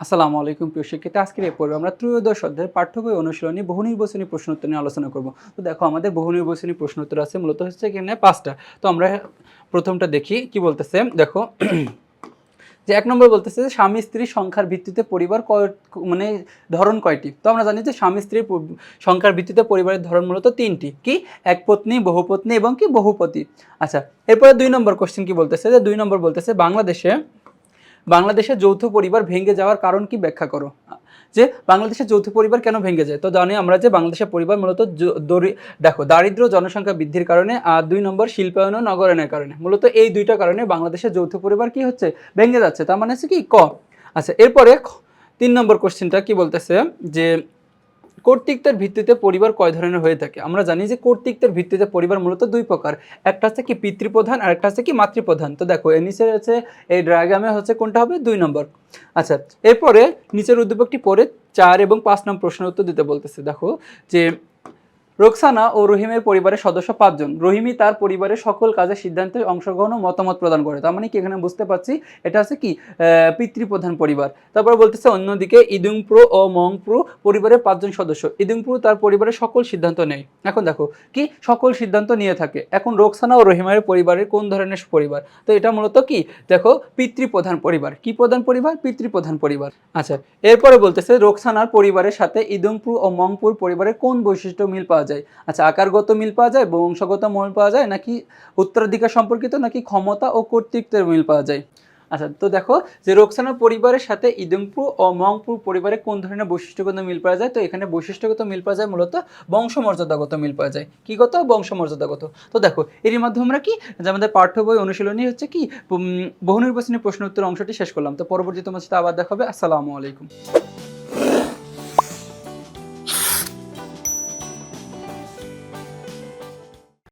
আসসালামু আলাইকুম প্রিয় শিক্ষার্থী। আজকের এই পর্বে আমরা ত্রয়োদশ অধ্যায়ের পাঠ্য বই অনুশীলনী বহুনির্বাচনী প্রশ্নোত্তর নিয়ে আলোচনা করব। তো দেখো আমাদের বহুনির্বাচনী প্রশ্নোত্তর আছে মূলত হচ্ছে এখানে ৫টা। তো আমরা প্রথমটা দেখি কি বলতেছে। দেখো যে ১ নম্বর বলতেছে যে স্বামী স্ত্রী সংখ্যার ভিত্তিতে পরিবার মানে ধরন কয়টি? তো আমরা জানি যে স্বামী স্ত্রীর সংখ্যার ভিত্তিতে পরিবারের ধরন মূলত ৩টি। কি? একপত্নী, বহুপত্নী এবং কি বহুপতি। আচ্ছা, এরপরে ২ নম্বর কোশ্চেন কি বলতেছে যে ২ নম্বর বলতেছে বাংলাদেশে যৌথ পরিবার ভেঙে যাওয়ার কারণ কি ব্যাখ্যা করো। যে বাংলাদেশের যৌথ পরিবার কেন ভেঙে যায়? তো জানি আমরা যে বাংলাদেশের পরিবার মূলত দেখো দারিদ্র, জনসংখ্যা বৃদ্ধির কারণে, আর ২ নম্বর শিল্পায়ন ও নগরায়নের কারণে। মূলত এই দুইটা কারণে বাংলাদেশের যৌথ পরিবার কি হচ্ছে? ভেঙে যাচ্ছে। তার মানে হচ্ছে কি ক। আচ্ছা, এরপরে ৩ নম্বর কোশ্চেনটা কি বলতেছে যে কর্তৃত্বের ভিত্তিতে পরিবার কয় ধরনের হয়ে থাকে? আমরা জানি যে কর্তৃত্বের ভিত্তিতে পরিবার মূলত ২ প্রকার। একটা হচ্ছে কি পিতৃপ্রধান আর একটা হচ্ছে কি মাতৃপ্রধান। তো দেখো এর নিচে হচ্ছে এই ডায়াগ্রামে হচ্ছে কোনটা হবে? ২ নম্বর। আচ্ছা, এরপরে নিচের উদ্দীপকটি পড়ে ৪ এবং ৫ নং প্রশ্নের উত্তর দিতে বলতেছে। দেখো যে রোকসানা ও রহিমের পরিবারের সদস্য ৫ জন। রহিমই তার পরিবারের সকল কাজের সিদ্ধান্তে অংশগ্রহণ ও মতামত প্রদান করে। তার মানে কি এখানে বুঝতে পারছি এটা হচ্ছে কি পিতৃপ্রধান পরিবার। তারপর বলতেছে অন্যদিকে ইদুংপ্রো ও মংপ্রো পরিবারের ৫ জন সদস্য। ইদুংপ্রো তার পরিবারের সকল সিদ্ধান্ত নেয়। এখন দেখো কি সকল সিদ্ধান্ত নিয়ে থাকে। এখন রোকসানা ও রহিমের পরিবারের কোন ধরনের পরিবার? তো এটা মূলত কি দেখো পিতৃপ্রধান পরিবার। কি প্রধান পরিবার? পিতৃপ্রধান পরিবার। আচ্ছা, এরপরে বলতেছে রোকসানার পরিবারের সাথে ইদুংপ্রো ও মংপুর পরিবারের কোন বৈশিষ্ট্য মিল পাওয়া যায়? আচ্ছা, আকারগত মিল পাওয়া যায়, বংশগত মিল পাওয়া যায়, নাকি উত্তরাধিকার সম্পর্কিত, নাকি ক্ষমতা ও কর্তৃত্বের মিল পাওয়া যায়? আচ্ছা, তো দেখো যে রোকসানার পরিবারের সাথে ইদুংপ্রো ও মংপুর পরিবারে কোন ধরনের বৈশিষ্ট্যগত মিল পাওয়া যায়? তো এখানে বৈশিষ্ট্যগত মিল পাওয়া যায় মূলত বংশমর্যাদাগত মিল পাওয়া যায়। কি গত? বংশমর্যাদাগত। তো দেখো এরই মাধ্যমে আমরা কি যে আমাদের পাঠ্য বই অনুশীলনী হচ্ছে কি বহুনির্বাচনী প্রশ্ন উত্তর অংশটি শেষ করলাম। তো পরবর্তী তোমার সাথে আবার দেখা হবে। আসসালামু আলাইকুম।